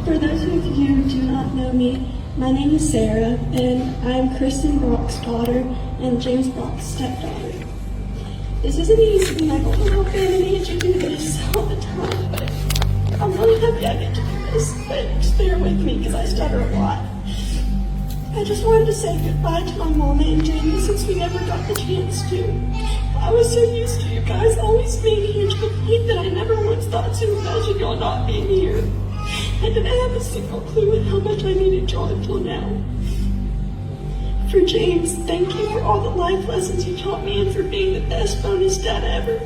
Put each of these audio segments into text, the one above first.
For those of you who do not know me, my name is Sarah, and I am Kristen Brock's daughter and James Brock's stepdaughter. This isn't easy, and I don't know how family needs to do this all the time, but I'm really happy I get to do this, but just bear with me because I stutter a lot. I just wanted to say goodbye to my mama and Jamie since we never got the chance to. I was so used to you guys always being here to the point that I never once thought to imagine y'all not being here. I didn't have a single clue how much I needed y'all until now. For James, thank you for all the life lessons you taught me and for being the best bonus dad ever.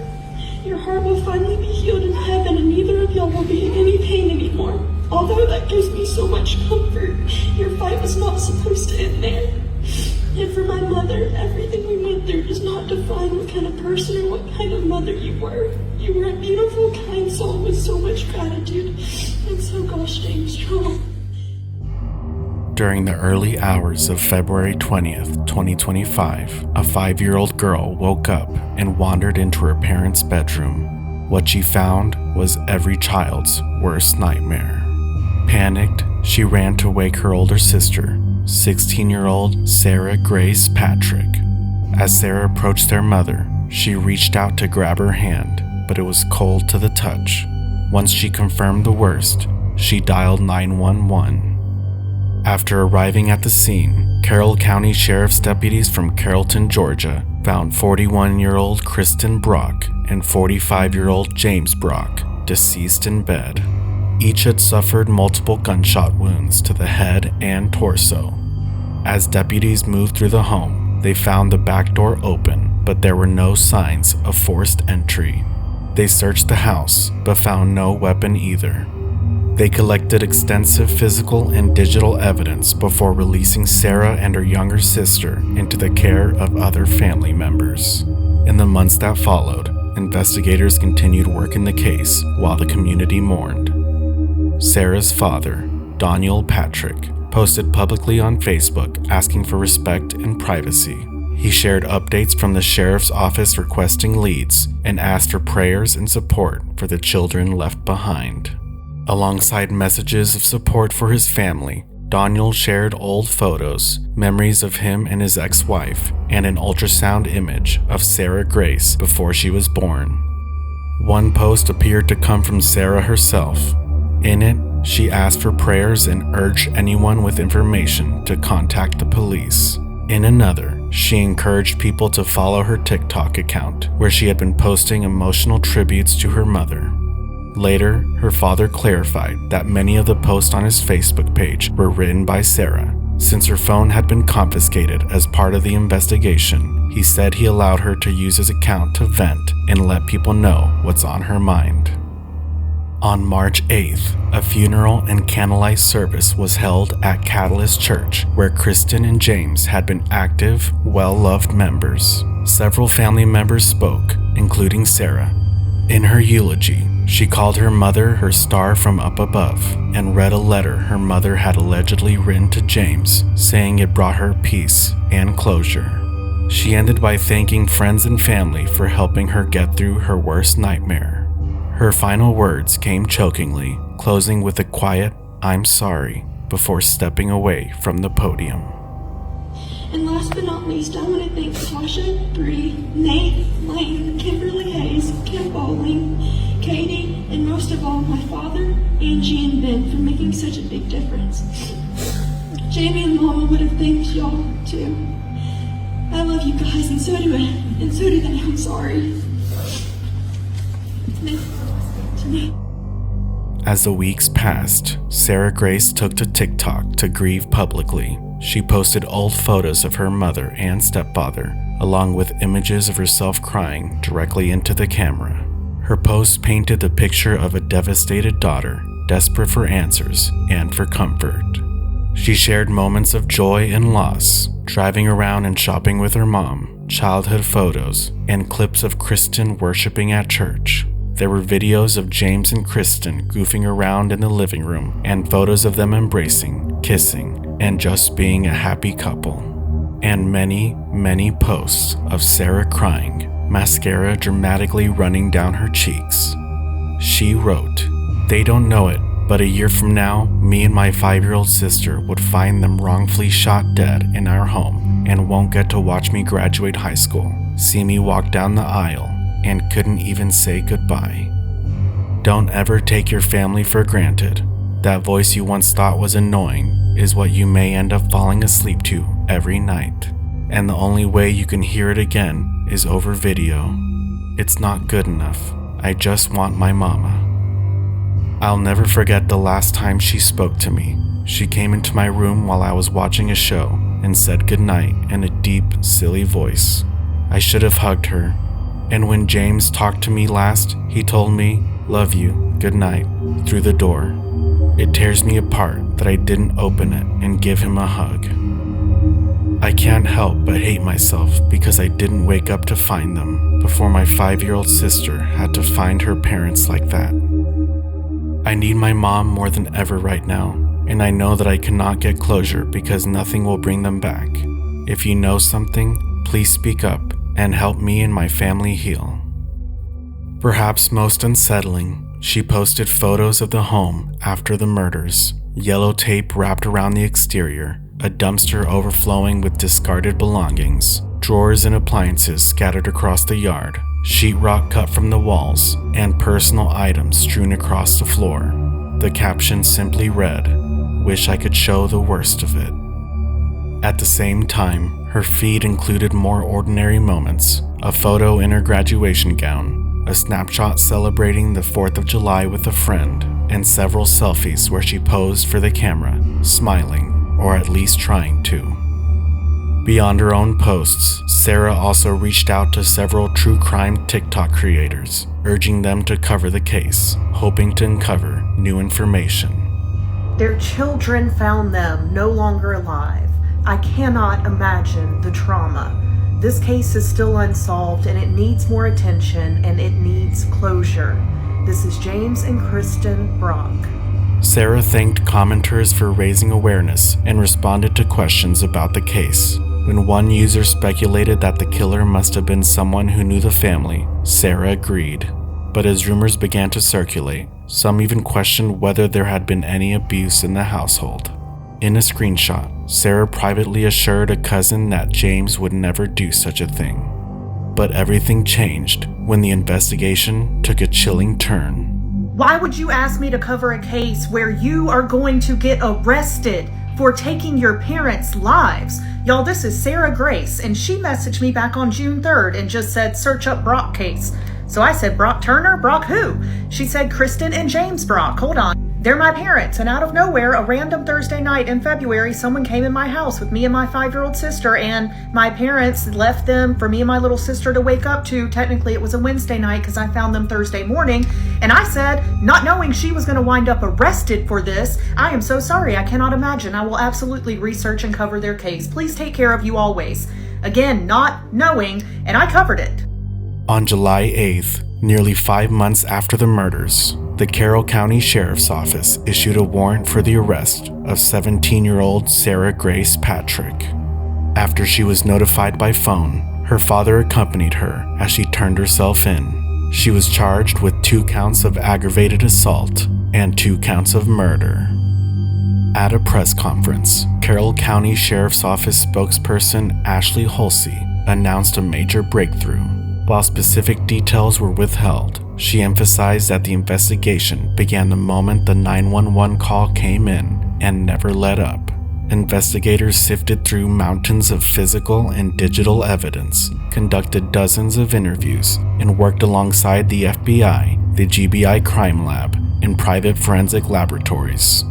Your heart will finally be healed in heaven and neither of y'all will be in any pain anymore. Although that gives me so much comfort, your fight was not supposed to end there. And for my mother, everything we went through does not define what kind of person or what kind of mother you were. You were a beautiful, kind soul with so much gratitude. And so gosh dang strong. During the early hours of February 20th, 2025, a 5-year-old girl woke up and wandered into her parents' bedroom. What she found was every child's worst nightmare. Panicked, she ran to wake her older sister, 16-year-old Sarah Grace Patrick. As Sarah approached their mother, she reached out to grab her hand, but it was cold to the touch. Once she confirmed the worst, she dialed 911. After arriving at the scene, Carroll County Sheriff's deputies from Carrollton, Georgia, found 41-year-old Kristen Brock and 45-year-old James Brock deceased in bed. Each had suffered multiple gunshot wounds to the head and torso. As deputies moved through the home, they found the back door open, but there were no signs of forced entry. They searched the house, but found no weapon either. They collected extensive physical and digital evidence before releasing Sarah and her younger sister into the care of other family members. In the months that followed, investigators continued working the case while the community mourned. Sarah's father, Daniel Patrick, posted publicly on Facebook asking for respect and privacy. He shared updates from the sheriff's office requesting leads and asked for prayers and support for the children left behind. Alongside messages of support for his family, Daniel shared old photos, memories of him and his ex-wife, and an ultrasound image of Sarah Grace before she was born. One post appeared to come from Sarah herself. In it, she asked for prayers and urged anyone with information to contact the police. In another, she encouraged people to follow her TikTok account, where she had been posting emotional tributes to her mother. Later, her father clarified that many of the posts on his Facebook page were written by Sarah. Since her phone had been confiscated as part of the investigation, he said he allowed her to use his account to vent and let people know what's on her mind. On March 8th, a funeral and candlelight service was held at Catalyst Church, where Kristen and James had been active, well-loved members. Several family members spoke, including Sarah. In her eulogy, she called her mother her star from up above and read a letter her mother had allegedly written to James, saying it brought her peace and closure. She ended by thanking friends and family for helping her get through her worst nightmare. Her final words came chokingly, closing with a quiet, "I'm sorry," before stepping away from the podium. And last but not least, I want to thank Tasha, Bree, Nate, Lane, Kimberly Hayes, Kim Bowling, Katie, and most of all, my father, Angie, and Ben for making such a big difference. Jamie and Mama would have thanked y'all too. I love you guys, and so do they. I'm sorry. As the weeks passed, Sarah Grace took to TikTok to grieve publicly. She posted old photos of her mother and stepfather, along with images of herself crying directly into the camera. Her post painted the picture of a devastated daughter, desperate for answers and for comfort. She shared moments of joy and loss, driving around and shopping with her mom, childhood photos, and clips of Kristen worshiping at church. There were videos of James and Kristen goofing around in the living room and photos of them embracing, kissing, and just being a happy couple. And many, many posts of Sarah crying, mascara dramatically running down her cheeks. She wrote, "They don't know it, But a year from now, me and my 5-year-old sister would find them wrongfully shot dead in our home and won't get to watch me graduate high school, see me walk down the aisle, and couldn't even say goodbye. Don't ever take your family for granted. That voice you once thought was annoying is what you may end up falling asleep to every night. And the only way you can hear it again is over video. It's not good enough. I just want my mama. I'll never forget the last time she spoke to me. She came into my room while I was watching a show and said goodnight in a deep, silly voice. I should have hugged her. And when James talked to me last, he told me, "Love you, good night," through the door. It tears me apart that I didn't open it and give him a hug. I can't help but hate myself because I didn't wake up to find them before my 5-year-old sister had to find her parents like that. I need my mom more than ever right now, and I know that I cannot get closure because nothing will bring them back. If you know something, please speak up and help me and my family heal. Perhaps most unsettling, she posted photos of the home after the murders, yellow tape wrapped around the exterior, a dumpster overflowing with discarded belongings, drawers and appliances scattered across the yard, sheetrock cut from the walls, and personal items strewn across the floor. The caption simply read, "Wish I could show the worst of it." At the same time, her feed included more ordinary moments, a photo in her graduation gown, a snapshot celebrating the 4th of July with a friend, and several selfies where she posed for the camera, smiling, or at least trying to. Beyond her own posts, Sarah also reached out to several true crime TikTok creators, urging them to cover the case, hoping to uncover new information. Their children found them no longer alive. I cannot imagine the trauma. This case is still unsolved and it needs more attention and it needs closure. This is James and Kristen Brock. Sarah thanked commenters for raising awareness and responded to questions about the case. When one user speculated that the killer must have been someone who knew the family, Sarah agreed. But as rumors began to circulate, some even questioned whether there had been any abuse in the household. In a screenshot, Sarah privately assured a cousin that James would never do such a thing. But everything changed when the investigation took a chilling turn. Why would you ask me to cover a case where you are going to get arrested for taking your parents' lives? Y'all, this is Sarah Grace, and she messaged me back on June 3rd and just said, search up Brock case. So I said, Brock Turner? Brock who? She said, Kristen and James Brock. Hold on. They're my parents, and out of nowhere, a random Thursday night in February, someone came in my house with me and my 5-year-old sister, and my parents left them for me and my little sister to wake up to. Technically, it was a Wednesday night because I found them Thursday morning, and I said, not knowing she was going to wind up arrested for this, I am so sorry. I cannot imagine. I will absolutely research and cover their case. Please take care of you always. Again, not knowing, and I covered it. On July 8th, nearly 5 months after the murders, the Carroll County Sheriff's Office issued a warrant for the arrest of 17-year-old Sarah Grace Patrick. After she was notified by phone, her father accompanied her as she turned herself in. She was charged with 2 counts of aggravated assault and 2 counts of murder. At a press conference, Carroll County Sheriff's Office spokesperson Ashley Hulsey announced a major breakthrough. While specific details were withheld, she emphasized that the investigation began the moment the 911 call came in and never let up. Investigators sifted through mountains of physical and digital evidence, conducted dozens of interviews, and worked alongside the FBI, the GBI Crime Lab, and private forensic laboratories.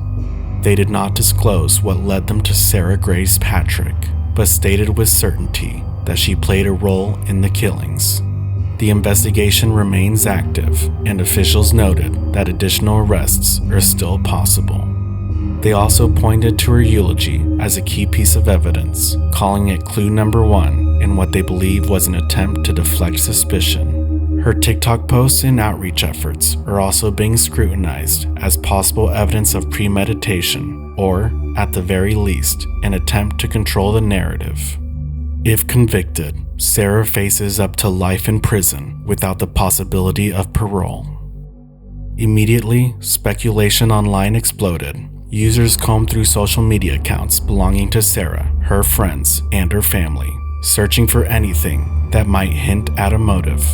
They did not disclose what led them to Sarah Grace Patrick, but stated with certainty that she played a role in the killings. The investigation remains active, and officials noted that additional arrests are still possible. They also pointed to her eulogy as a key piece of evidence, calling it clue number 1 in what they believe was an attempt to deflect suspicion. Her TikTok posts and outreach efforts are also being scrutinized as possible evidence of premeditation, or, at the very least, an attempt to control the narrative. If convicted, Sarah faces up to life in prison without the possibility of parole. Immediately, speculation online exploded. Users combed through social media accounts belonging to Sarah, her friends, and her family, searching for anything that might hint at a motive.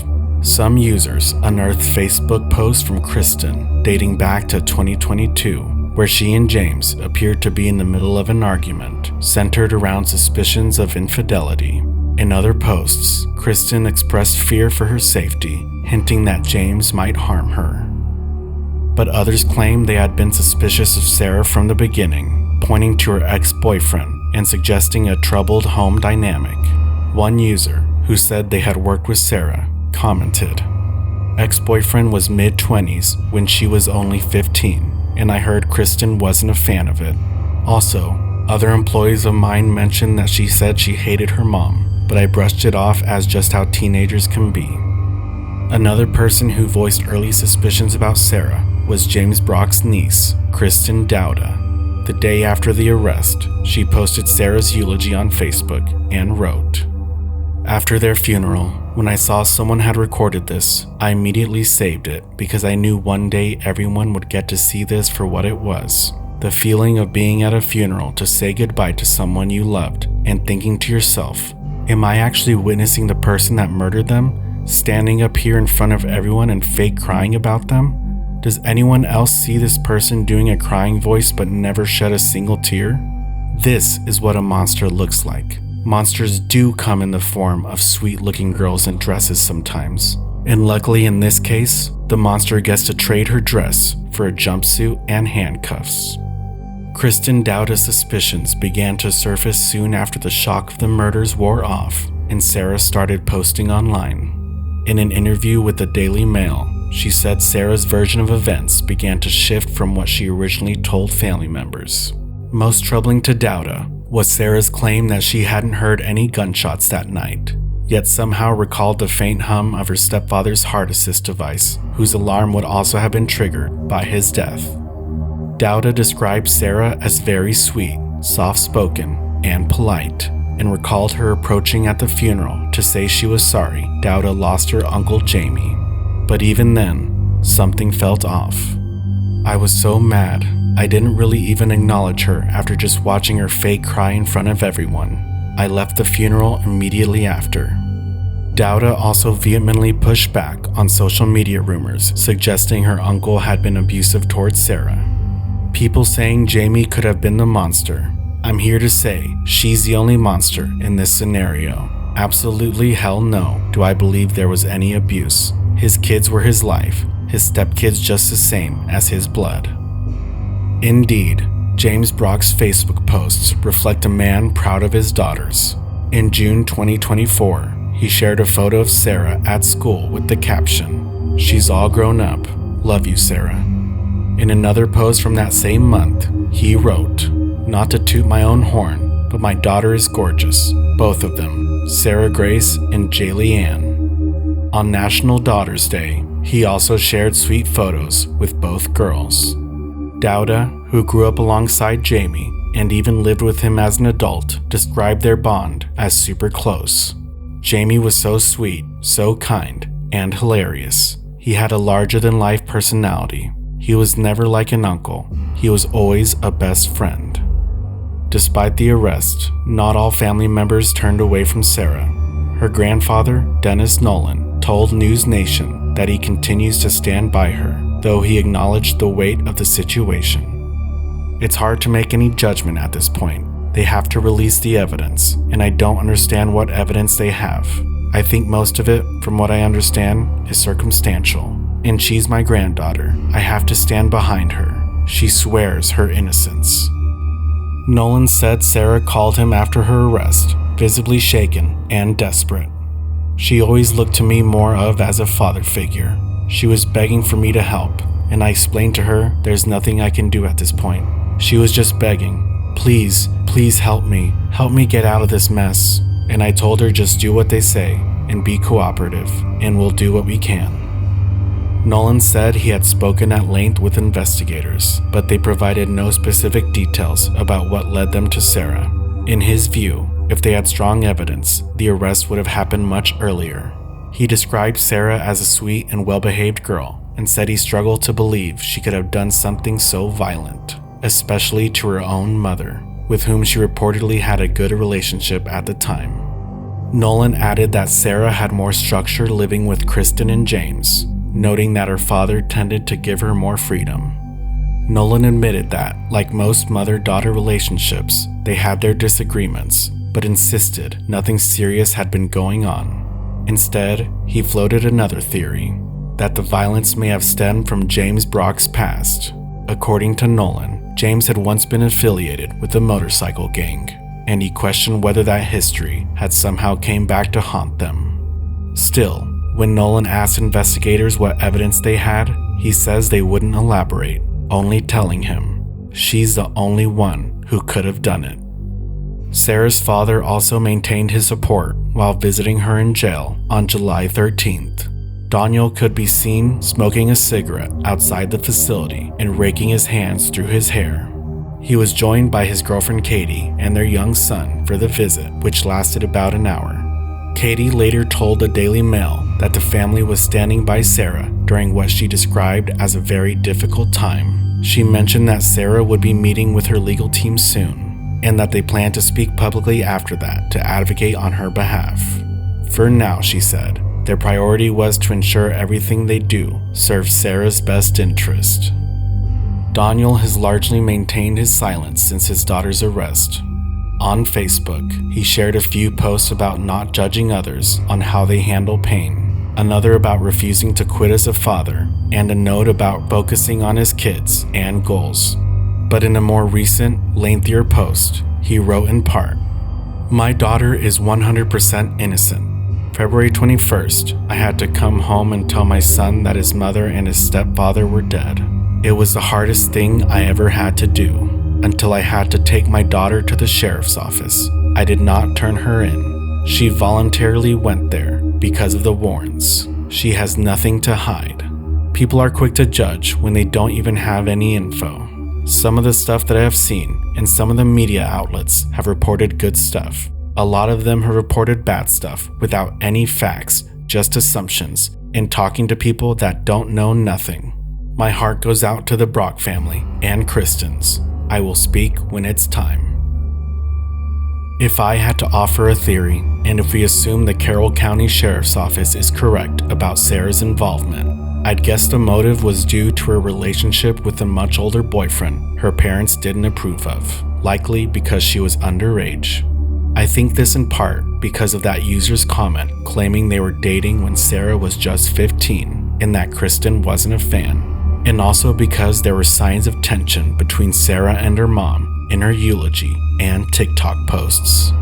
Some users unearthed Facebook posts from Kristen dating back to 2022, where she and James appeared to be in the middle of an argument centered around suspicions of infidelity. In other posts, Kristen expressed fear for her safety, hinting that James might harm her. But others claimed they had been suspicious of Sarah from the beginning, pointing to her ex-boyfriend and suggesting a troubled home dynamic. One user, who said they had worked with Sarah, commented, "Ex-boyfriend was mid-20s when she was only 15, and I heard Kristen wasn't a fan of it. Also, other employees of mine mentioned that she said she hated her mom, but I brushed it off as just how teenagers can be." Another person who voiced early suspicions about Sarah was James Brock's niece, Kristen Dowda. The day after the arrest, she posted Sarah's eulogy on Facebook and wrote, "After their funeral, when I saw someone had recorded this, I immediately saved it because I knew one day everyone would get to see this for what it was. The feeling of being at a funeral to say goodbye to someone you loved and thinking to yourself, am I actually witnessing the person that murdered them, standing up here in front of everyone and fake crying about them? Does anyone else see this person doing a crying voice but never shed a single tear? This is what a monster looks like. Monsters do come in the form of sweet-looking girls in dresses sometimes. And luckily in this case, the monster gets to trade her dress for a jumpsuit and handcuffs." Kristen Dowda's suspicions began to surface soon after the shock of the murders wore off and Sarah started posting online. In an interview with the Daily Mail, she said Sarah's version of events began to shift from what she originally told family members. Most troubling to Dowda was Sarah's claim that she hadn't heard any gunshots that night, yet somehow recalled the faint hum of her stepfather's heart assist device, whose alarm would also have been triggered by his death. Dowda described Sarah as very sweet, soft-spoken, and polite, and recalled her approaching at the funeral to say she was sorry Dowda lost her Uncle Jamie. But even then, something felt off. "I was so mad, I didn't really even acknowledge her after just watching her fake cry in front of everyone. I left the funeral immediately after." Dowda also vehemently pushed back on social media rumors suggesting her uncle had been abusive towards Sarah. People saying Jamie could have been the monster. I'm here to say she's the only monster in this scenario. Absolutely hell no do I believe there was any abuse. His kids were his life, his stepkids just the same as his blood. Indeed, James Brock's Facebook posts reflect a man proud of his daughters. In June 2024, he shared a photo of Sarah at school with the caption, "She's all grown up. Love you, Sarah." In another post from that same month, he wrote, "Not to toot my own horn, but my daughter is gorgeous. Both of them, Sarah Grace and Jaylee Ann." On National Daughters Day, he also shared sweet photos with both girls. Dowda, who grew up alongside Jamie and even lived with him as an adult, described their bond as super close. Jamie was so sweet, so kind, and hilarious. He had a larger-than-life personality. He was never like an uncle. He was always a best friend. Despite the arrest, not all family members turned away from Sarah. Her grandfather, Dennis Nolan, told News Nation that he continues to stand by her, though he acknowledged the weight of the situation. It's hard to make any judgment at this point. They have to release the evidence, and I don't understand what evidence they have. I think most of it, from what I understand, is circumstantial. And she's my granddaughter. I have to stand behind her. She swears her innocence. Nolan said Sarah called him after her arrest, visibly shaken and desperate. She always looked to me more of as a father figure. She was begging for me to help, and I explained to her there's nothing I can do at this point. She was just begging, please help me get out of this mess. And I told her just do what they say and be cooperative, and we'll do what we can. Nolan said he had spoken at length with investigators, but they provided no specific details about what led them to Sarah. In his view, if they had strong evidence, the arrest would have happened much earlier. He described Sarah as a sweet and well-behaved girl and said he struggled to believe she could have done something so violent, especially to her own mother, with whom she reportedly had a good relationship at the time. Nolan added that Sarah had more structure living with Kristen and James, noting that her father tended to give her more freedom. Nolan admitted that, like most mother-daughter relationships, they had their disagreements, but insisted nothing serious had been going on. Instead, he floated another theory, that the violence may have stemmed from James Brock's past. According to Nolan, James had once been affiliated with a motorcycle gang, and he questioned whether that history had somehow came back to haunt them. Still, when Nolan asked investigators what evidence they had, he says they wouldn't elaborate, only telling him, "She's the only one who could have done it." Sarah's father also maintained his support while visiting her in jail on July 13th. Daniel could be seen smoking a cigarette outside the facility and raking his hands through his hair. He was joined by his girlfriend Katie and their young son for the visit, which lasted about an hour. Katie later told the Daily Mail that the family was standing by Sarah during what she described as a very difficult time. She mentioned that Sarah would be meeting with her legal team soon, and that they plan to speak publicly after that to advocate on her behalf. For now, she said, their priority was to ensure everything they do serves Sarah's best interest. Daniel has largely maintained his silence since his daughter's arrest. On Facebook, he shared a few posts about not judging others on how they handle pain, another about refusing to quit as a father, and a note about focusing on his kids and goals. But in a more recent, lengthier post, he wrote in part, "My daughter is 100% innocent. February 21st, I had to come home and tell my son that his mother and his stepfather were dead. It was the hardest thing I ever had to do, until I had to take my daughter to the sheriff's office. I did not turn her in. She voluntarily went there because of the Warrens. She has nothing to hide. People are quick to judge when they don't even have any info. Some of the stuff that I have seen and some of the media outlets have reported good stuff. A lot of them have reported bad stuff without any facts, just assumptions, and talking to people that don't know nothing. My heart goes out to the Brock family and Kristen's. I will speak when it's time." If I had to offer a theory, and if we assume the Carroll County Sheriff's Office is correct about Sarah's involvement, I'd guess the motive was due to her relationship with a much older boyfriend her parents didn't approve of, likely because she was underage. I think this in part because of that user's comment claiming they were dating when Sarah was just 15 and that Kristen wasn't a fan, and also because there were signs of tension between Sarah and her mom in her eulogy and TikTok posts.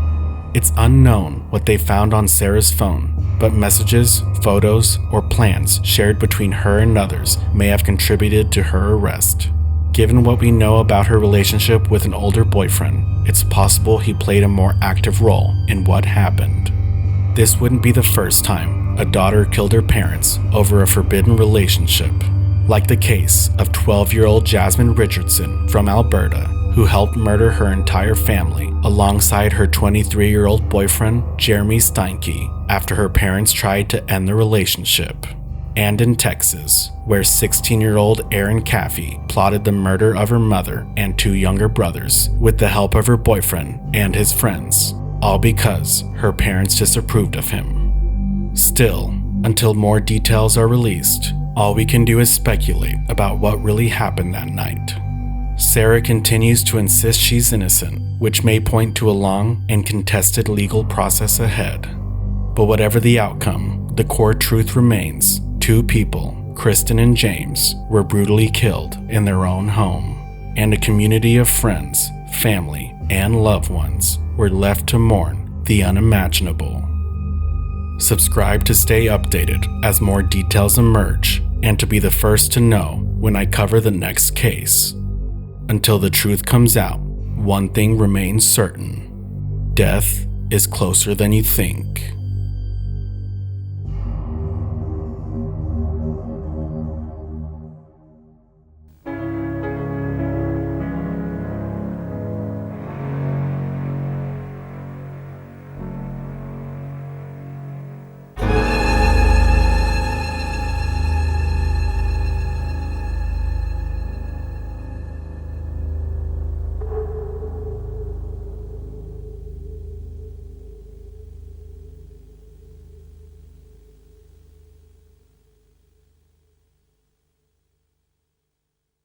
It's unknown what they found on Sarah's phone, but messages, photos, or plans shared between her and others may have contributed to her arrest. Given what we know about her relationship with an older boyfriend, it's possible he played a more active role in what happened. This wouldn't be the first time a daughter killed her parents over a forbidden relationship, like the case of 12-year-old Jasmine Richardson from Alberta, who helped murder her entire family alongside her 23-year-old boyfriend, Jeremy Steinke, after her parents tried to end the relationship. And in Texas, where 16-year-old Erin Caffey plotted the murder of her mother and 2 younger brothers with the help of her boyfriend and his friends, all because her parents disapproved of him. Still, until more details are released, all we can do is speculate about what really happened that night. Sarah continues to insist she's innocent, which may point to a long and contested legal process ahead. But whatever the outcome, the core truth remains: 2 people, Kristen and James, were brutally killed in their own home, and a community of friends, family, and loved ones were left to mourn the unimaginable. Subscribe to stay updated as more details emerge and to be the first to know when I cover the next case. Until the truth comes out, one thing remains certain: death is closer than you think.